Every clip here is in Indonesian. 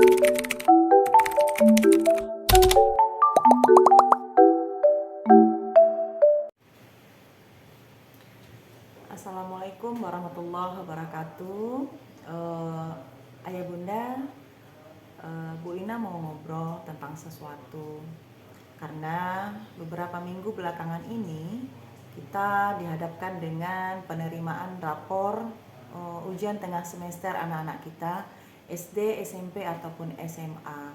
Assalamualaikum warahmatullahi wabarakatuh. Ayah bunda, Bu Ina mau ngobrol tentang sesuatu. Karena beberapa minggu belakangan ini kita dihadapkan dengan penerimaan rapor ujian tengah semester anak-anak kita SD, SMP ataupun SMA.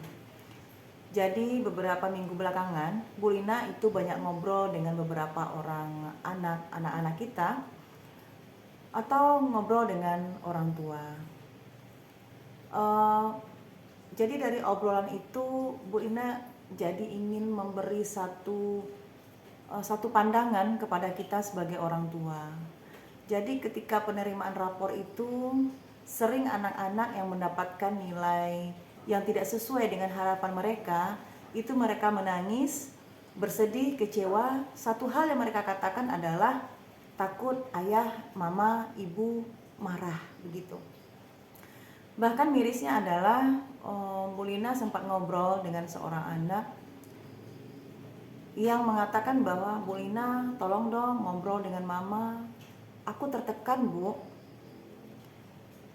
Jadi beberapa minggu belakangan Bu Ina itu banyak ngobrol dengan beberapa orang anak-anak kita atau ngobrol dengan orang tua. Jadi dari obrolan itu Bu Ina jadi ingin memberi satu pandangan kepada kita sebagai orang tua. Jadi ketika penerimaan rapor itu sering anak-anak yang mendapatkan nilai yang tidak sesuai dengan harapan mereka, itu mereka menangis, bersedih, kecewa. Satu hal yang mereka katakan adalah takut ayah, mama, ibu marah begitu. Bahkan mirisnya adalah Bu Lina sempat ngobrol dengan seorang anak yang mengatakan bahwa Bu Lina tolong dong ngobrol dengan mama, aku tertekan Bu.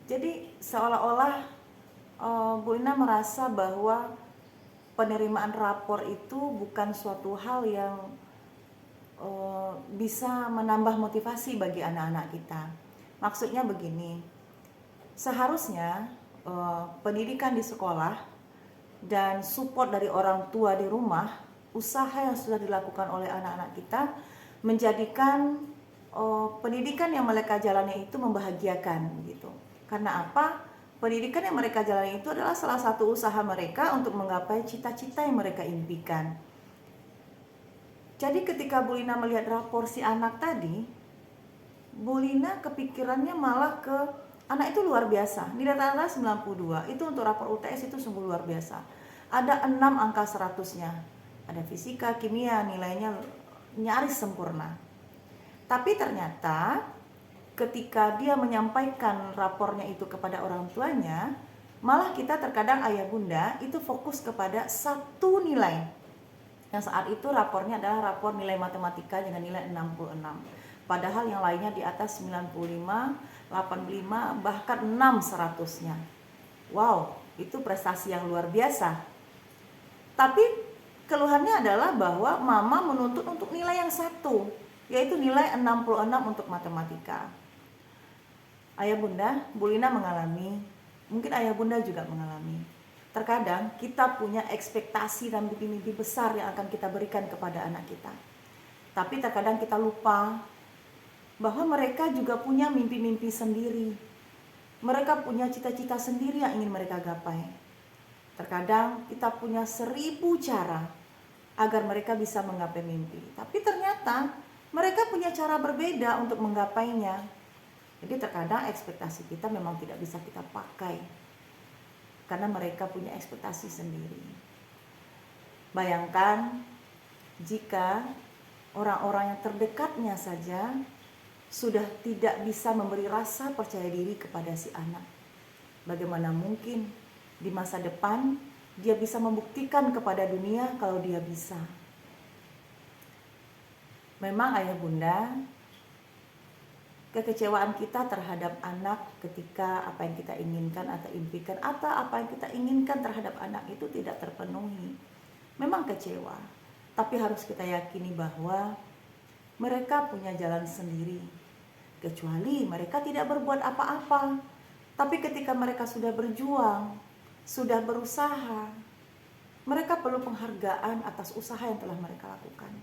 Jadi seolah-olah Bu Lina merasa bahwa penerimaan rapor itu bukan suatu hal yang bisa menambah motivasi bagi anak-anak kita. Maksudnya begini, seharusnya pendidikan di sekolah dan support dari orang tua di rumah, usaha yang sudah dilakukan oleh anak-anak kita menjadikan pendidikan yang mereka jalani itu membahagiakan gitu. Karena apa? Pendidikan yang mereka jalani itu adalah salah satu usaha mereka untuk menggapai cita-cita yang mereka impikan. Jadi ketika Bu Lina melihat rapor si anak tadi, Bu Lina kepikirannya malah ke anak itu luar biasa. Nilai rata-rata 92, itu untuk rapor UTS itu sungguh luar biasa. Ada 6 angka 100-nya. Ada fisika, kimia, nilainya nyaris sempurna. Tapi ternyata ketika dia menyampaikan rapornya itu kepada orang tuanya, malah kita terkadang ayah bunda itu fokus kepada satu nilai. Yang saat itu rapornya adalah rapor nilai matematika dengan nilai 66. Padahal yang lainnya di atas 95, 85, bahkan 6 100-nya. Wow, itu prestasi yang luar biasa. Tapi keluhannya adalah bahwa mama menuntut untuk nilai yang satu, yaitu nilai 66 untuk matematika. Ayah bunda, Bu Lina mengalami, mungkin ayah bunda juga mengalami. Terkadang kita punya ekspektasi dan mimpi-mimpi besar yang akan kita berikan kepada anak kita. Tapi terkadang kita lupa bahwa mereka juga punya mimpi-mimpi sendiri. Mereka punya cita-cita sendiri yang ingin mereka gapai. Terkadang kita punya 1000 cara agar mereka bisa menggapai mimpi. Tapi ternyata mereka punya cara berbeda untuk menggapainya. Jadi terkadang ekspektasi kita memang tidak bisa kita pakai. Karena mereka punya ekspektasi sendiri. Bayangkan jika orang-orang yang terdekatnya saja sudah tidak bisa memberi rasa percaya diri kepada si anak. Bagaimana mungkin di masa depan dia bisa membuktikan kepada dunia kalau dia bisa. Memang ayah bunda, kekecewaan kita terhadap anak ketika apa yang kita inginkan atau impikan atau apa yang kita inginkan terhadap anak itu tidak terpenuhi. Memang kecewa, tapi harus kita yakini bahwa mereka punya jalan sendiri. Kecuali mereka tidak berbuat apa-apa. Tapi ketika mereka sudah berjuang, sudah berusaha, mereka perlu penghargaan atas usaha yang telah mereka lakukan.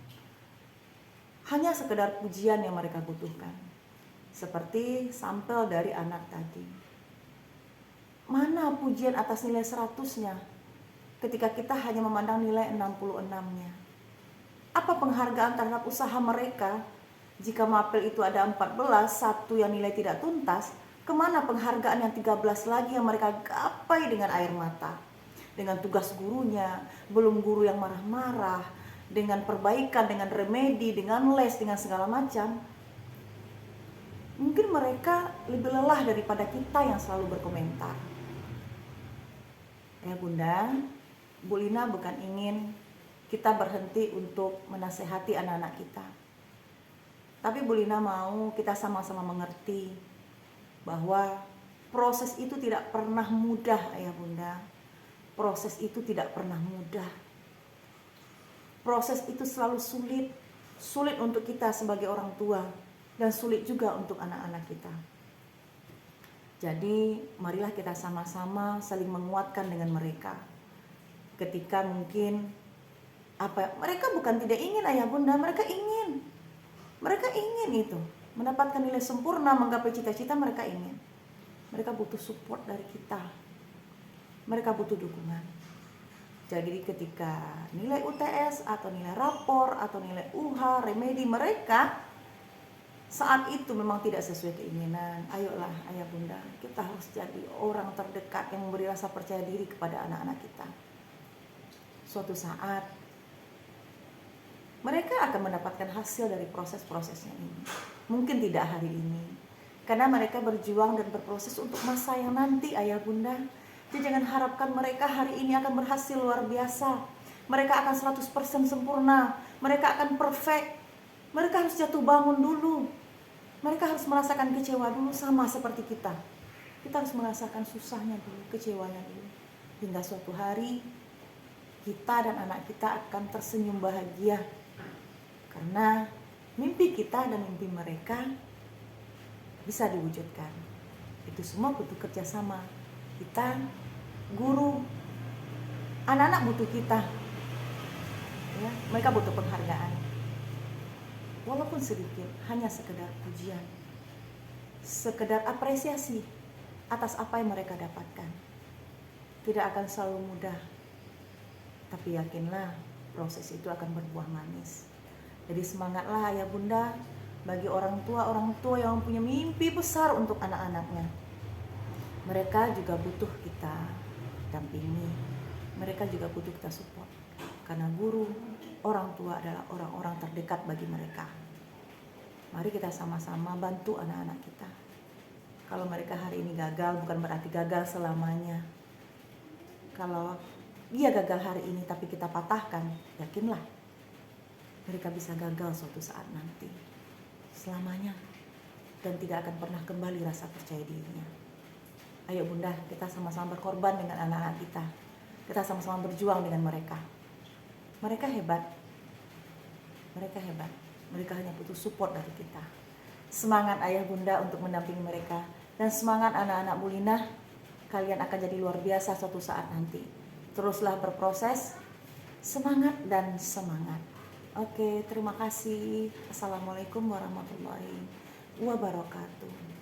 Hanya sekedar pujian yang mereka butuhkan. Seperti sampel dari anak tadi. Mana pujian atas nilai 100-nya ketika kita hanya memandang nilai 66-nya? Apa penghargaan terhadap usaha mereka? Jika mapel itu ada 14, satu yang nilai tidak tuntas, kemana penghargaan yang 13 lagi yang mereka gapai dengan air mata? Dengan tugas gurunya, belum guru yang marah-marah, dengan perbaikan, dengan remedi, dengan les, dengan segala macam. Mungkin mereka lebih lelah daripada kita yang selalu berkomentar. Ya Bunda, Bu Lina bukan ingin kita berhenti untuk menasehati anak-anak kita. Tapi Bu Lina mau kita sama-sama mengerti bahwa proses itu tidak pernah mudah ya Bunda. Proses itu tidak pernah mudah. Proses itu selalu sulit. Sulit untuk kita sebagai orang tua dan sulit juga untuk anak-anak kita. Jadi marilah kita sama-sama saling menguatkan dengan mereka. Ketika mungkin mereka bukan tidak ingin ayah bunda, mereka ingin itu mendapatkan nilai sempurna, menggapai cita-cita mereka ingin. Mereka butuh support dari kita, mereka butuh dukungan. Jadi ketika nilai UTS atau nilai rapor atau nilai UH, remedi mereka saat itu memang tidak sesuai keinginan, ayolah ayah bunda, kita harus jadi orang terdekat yang memberi rasa percaya diri kepada anak-anak kita. Suatu saat mereka akan mendapatkan hasil dari proses-prosesnya ini. Mungkin tidak hari ini, karena mereka berjuang dan berproses untuk masa yang nanti ayah bunda. Jadi jangan harapkan mereka hari ini akan berhasil luar biasa. Mereka akan 100% sempurna. Mereka akan perfect. Mereka harus jatuh bangun dulu. Mereka harus merasakan kecewa dulu sama seperti kita. Kita harus merasakan susahnya dulu, kecewanya dulu. Hingga suatu hari kita dan anak kita akan tersenyum bahagia. Karena mimpi kita dan mimpi mereka bisa diwujudkan. Itu semua butuh kerjasama. Kita, guru, anak-anak butuh kita. Ya, mereka butuh penghargaan. Walaupun sedikit, hanya sekedar pujian. Sekedar apresiasi atas apa yang mereka dapatkan. Tidak akan selalu mudah. Tapi yakinlah, proses itu akan berbuah manis. Jadi semangatlah ayah bunda bagi orang tua yang punya mimpi besar untuk anak-anaknya. Mereka juga butuh kita dampingi. Mereka juga butuh kita support. Karena guru, orang tua adalah orang-orang terdekat bagi mereka. Mari kita sama-sama bantu anak-anak kita. Kalau mereka hari ini gagal, bukan berarti gagal selamanya. Kalau dia gagal hari ini tapi kita patahkan, yakinlah mereka bisa gagal suatu saat nanti. Selamanya. Dan tidak akan pernah kembali rasa percaya dirinya. Ayo bunda, kita sama-sama berkorban dengan anak-anak kita. Kita sama-sama berjuang dengan mereka. Mereka hebat. Mereka hebat. Mereka hanya butuh support dari kita. Semangat ayah bunda untuk mendampingi mereka. Dan semangat anak-anak Bu Lina. Kalian akan jadi luar biasa suatu saat nanti. Teruslah berproses. Semangat dan semangat. Oke, terima kasih. Assalamualaikum warahmatullahi wabarakatuh.